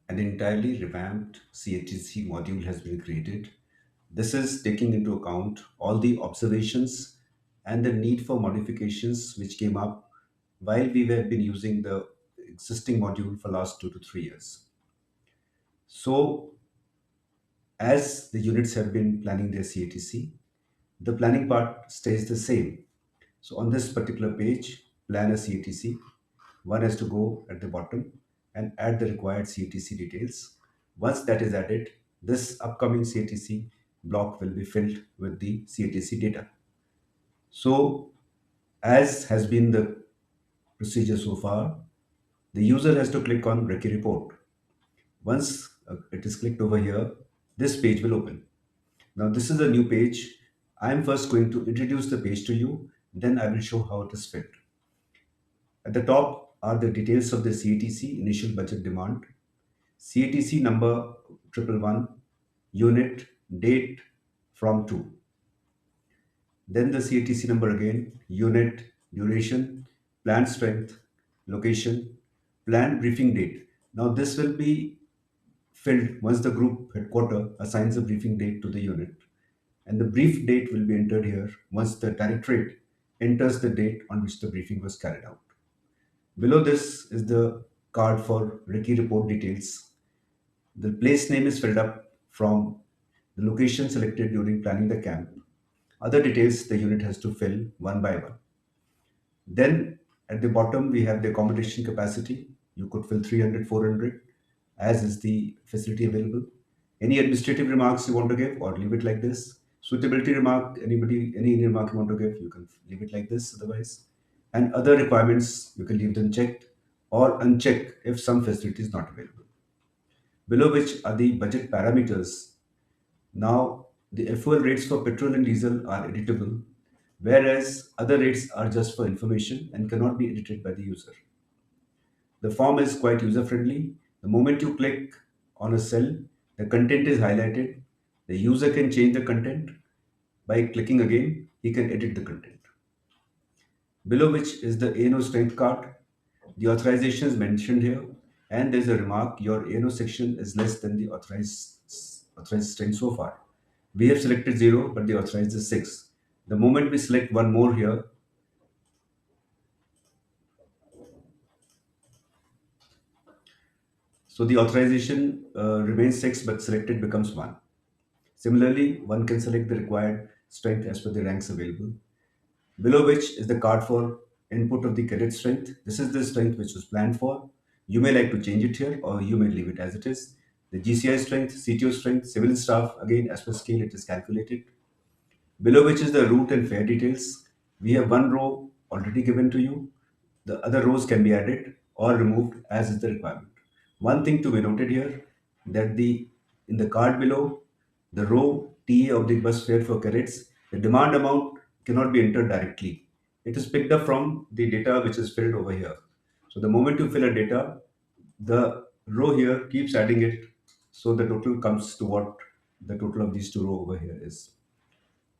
An entirely revamped CATC module has been created. This is taking into account all the observations and the need for modifications which came up while we have been using the existing module for last 2 to 3 years. So, as the units have been planning their CATC, the planning part stays the same. So on this particular page, plan a CATC. One has to go at the bottom and add the required CATC details. Once that is added, this upcoming CATC block will be filled with the CATC data. So as has been the procedure so far, the user has to click on recce report. Once it is clicked over here, this page will open. Now this is a new page. I am first going to introduce the page to you, then I will show how it is filled. At the top are the details of the CATC initial budget demand, CATC number 111, unit, date from to. Then the CATC number again, unit, duration, plan strength, location, plan briefing date. Now this will be filled once the group headquarter assigns a briefing date to the unit. And the brief date will be entered here once the directorate enters the date on which the briefing was carried out. Below this is the card for recce report details. The place name is filled up from the location selected during planning the camp. Other details the unit has to fill one by one. Then at the bottom we have the accommodation capacity. You could fill 300, 400 as is the facility available. Any administrative remarks you want to give or leave it like this. Suitability remark, any remark you want to give, you can leave it like this otherwise. And other requirements, you can leave them checked or unchecked if some facility is not available. Below which are the budget parameters. Now, the fuel rates for petrol and diesel are editable, whereas other rates are just for information and cannot be edited by the user. The form is quite user friendly. The moment you click on a cell, the content is highlighted. The user can change the content. By clicking again, he can edit the content. Below which is the ANO strength card. The authorization is mentioned here, and there's a remark your ANO section is less than the authorized strength so far. We have selected 0, but the authorized is 6. The moment we select one more here, so the authorization remains 6, but selected becomes 1. Similarly, one can select the required strength as per the ranks available. Below which is the card for input of the cadet strength. This is the strength which was planned for. You may like to change it here or you may leave it as it is. The GCI strength, CTO strength, civil staff, again as per scale it is calculated. Below which is the route and fare details. We have one row already given to you. The other rows can be added or removed as is the requirement. One thing to be noted here that the in the card below, the row TA of the bus fare for cadets, the demand amount cannot be entered directly. It is picked up from the data which is filled over here. So the moment you fill a data, the row here keeps adding it, so the total comes to what the total of these two row over here is.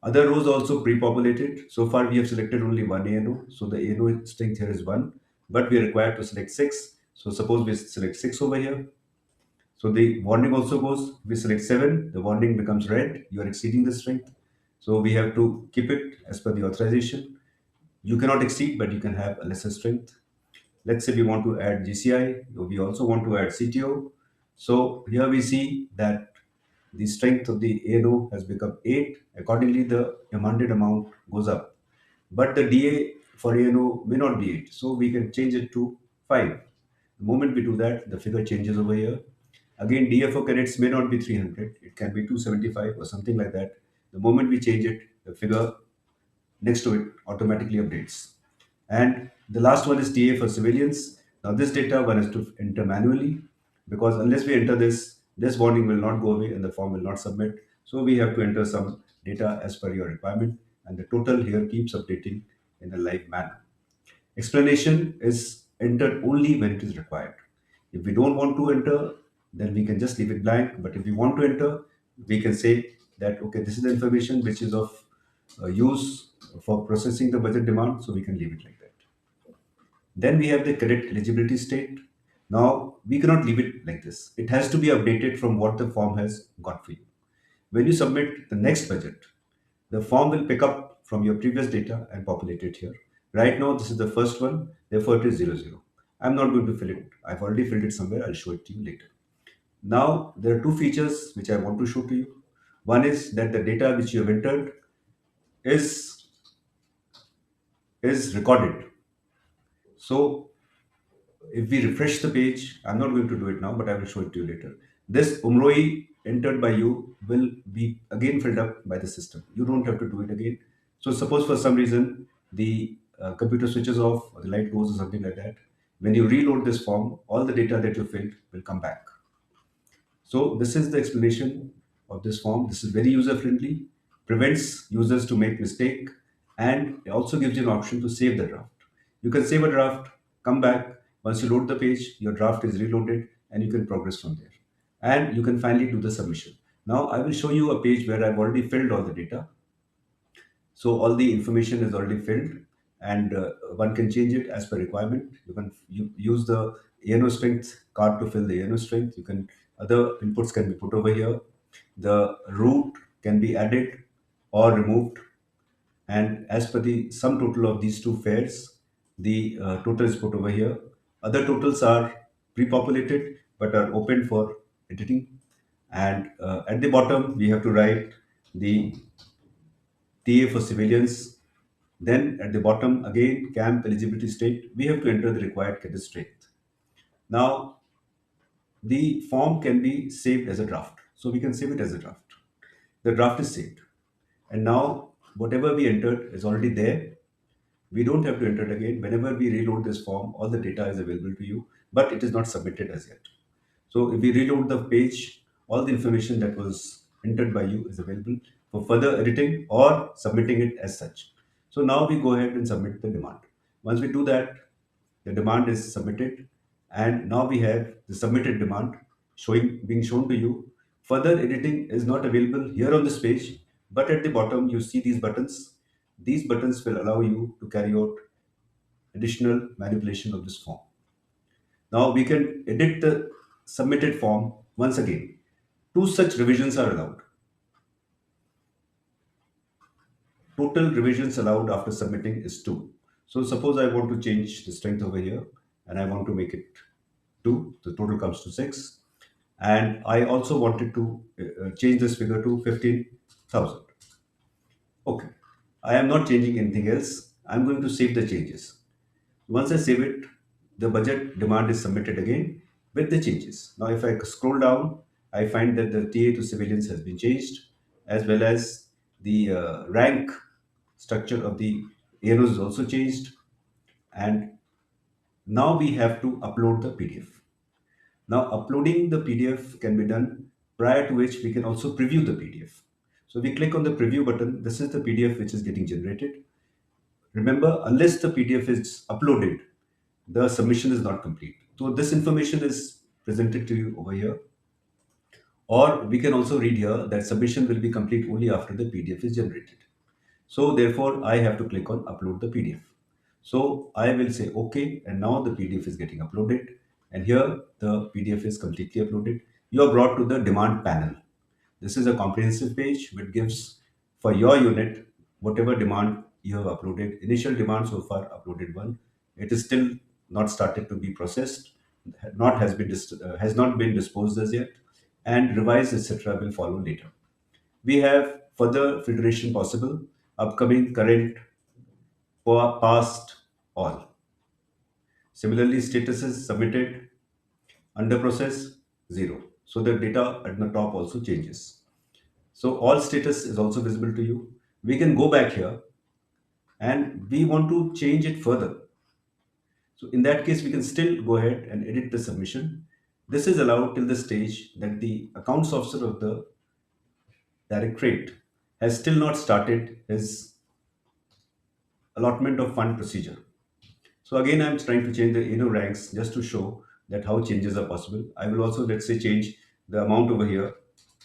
Other rows also pre-populated. So far we have selected only one ANO. So the ANO strength here is 1, but we are required to select 6. So suppose we select 6 over here. So the warning also goes, we select 7, the warning becomes red, you are exceeding the strength. So we have to keep it as per the authorization. You cannot exceed, but you can have a lesser strength. Let's say we want to add GCI, we also want to add CTO. So here we see that the strength of the ANO has become 8. Accordingly, the demanded amount goes up. But the DA for ANO may not be 8. So we can change it to 5. The moment we do that, the figure changes over here. Again, DA for cadets may not be 300. It can be 275 or something like that. The moment we change it, the figure next to it automatically updates. And the last one is TA for civilians. Now this data one has to enter manually because unless we enter this, this warning will not go away and the form will not submit. So we have to enter some data as per your requirement and the total here keeps updating in a live manner. Explanation is entered only when it is required. If we don't want to enter, then we can just leave it blank. But if we want to enter, we can say that, okay, this is the information which is of use for processing the budget demand, so we can leave it like that. Then we have the credit eligibility state. Now, we cannot leave it like this. It has to be updated from what the form has got for you. When you submit the next budget, the form will pick up from your previous data and populate it here. Right now, this is the first one, therefore it is 00. I'm not going to fill it. I've already filled it somewhere. I'll show it to you later. Now, there are two features which I want to show to you. One is that the data which you have entered is, is recorded. So, if we refresh the page, I'm not going to do it now, but I will show it to you later. This umroi entered by you will be again filled up by the system. You don't have to do it again. So suppose for some reason the computer switches off or the light goes or something like that. When you reload this form, all the data that you filled will come back. So this is the explanation of this form. This is very user friendly, prevents users to make mistake, and it also gives you an option to save the draft. You can save a draft, come back. Once you load the page, your draft is reloaded and you can progress from there. And you can finally do the submission. Now I will show you a page where I've already filled all the data. So all the information is already filled, and one can change it as per requirement. You can use the ANO strength card to fill the ANO strength. You can other inputs can be put over here. The root can be added or removed, and as per the sum total of these two fares, the total is put over here. Other totals are pre-populated but are open for editing. And at the bottom, we have to write the TA for civilians. Then at the bottom, again, camp eligibility state, we have to enter the required cadet strength. Now, the form can be saved as a draft. So we can save it as a draft. The draft is saved. And now, whatever we entered is already there. We don't have to enter it again. Whenever we reload this form, all the data is available to you, but it is not submitted as yet. So if we reload the page, all the information that was entered by you is available for further editing or submitting it as such. So now we go ahead and submit the demand. Once we do that, the demand is submitted, and now we have the submitted demand showing being shown to you. Further editing is not available here on this page, but at the bottom you see these buttons. These buttons will allow you to carry out additional manipulation of this form. Now we can edit the submitted form once again. Two such revisions are allowed. Total revisions allowed after submitting is two. So suppose I want to change the strength over here and I want to make it 2. The total comes to 6. And I also wanted to change this figure to 15,000. Okay. I am not changing anything else. I'm going to save the changes. Once I save it, the budget demand is submitted again with the changes. Now, if I scroll down, I find that the TA to civilians has been changed, as well as the rank structure of the arrows is also changed. And now we have to upload the PDF. Now, uploading the PDF can be done, prior to which we can also preview the PDF. So we click on the preview button. This is the PDF which is getting generated. Remember, unless the PDF is uploaded, the submission is not complete. So this information is presented to you over here. Or we can also read here that submission will be complete only after the PDF is generated. So therefore, I have to click on upload the PDF. So I will say OK, and now the PDF is getting uploaded. And here the PDF is completely uploaded. You are brought to the demand panel. This is a comprehensive page which gives for your unit whatever demand you have uploaded. Initial demand so far uploaded one. It is still not started to be processed, not has not been disposed as yet, and revised etc. will follow later. We have further filtration possible, upcoming, current, past, all. Similarly, status is submitted, under process, 0. So the data at the top also changes. So all status is also visible to you. We can go back here and we want to change it further. So in that case, we can still go ahead and edit the submission. This is allowed till the stage that the accounts officer of the directorate has still not started his allotment of fund procedure. So again, I'm trying to change the inner ranks just to show that how changes are possible. I will also, let's say, change the amount over here,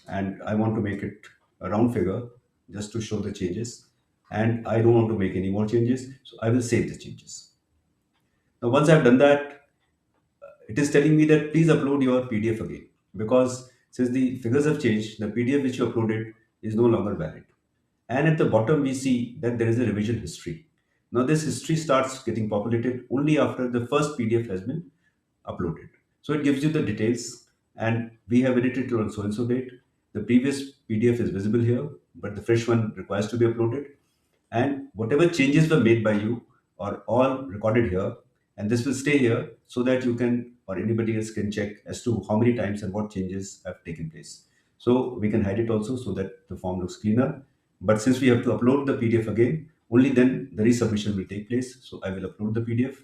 and I want to make it a round figure just to show the changes. And I don't want to make any more changes, so I will save the changes. Now, once I've done that, it is telling me that please upload your PDF again, because since the figures have changed, the PDF which you uploaded is no longer valid. And at the bottom, we see that there is a revision history. Now, this history starts getting populated only after the first PDF has been uploaded. So it gives you the details, and we have edited it on so and so date. The previous PDF is visible here, but the fresh one requires to be uploaded. And whatever changes were made by you are all recorded here, and this will stay here so that you can or anybody else can check as to how many times and what changes have taken place. So we can hide it also so that the form looks cleaner. But since we have to upload the PDF again, only then the resubmission will take place. So I will upload the PDF,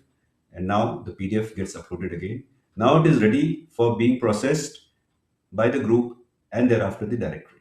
and now the PDF gets uploaded again. Now it is ready for being processed by the group and thereafter the directory.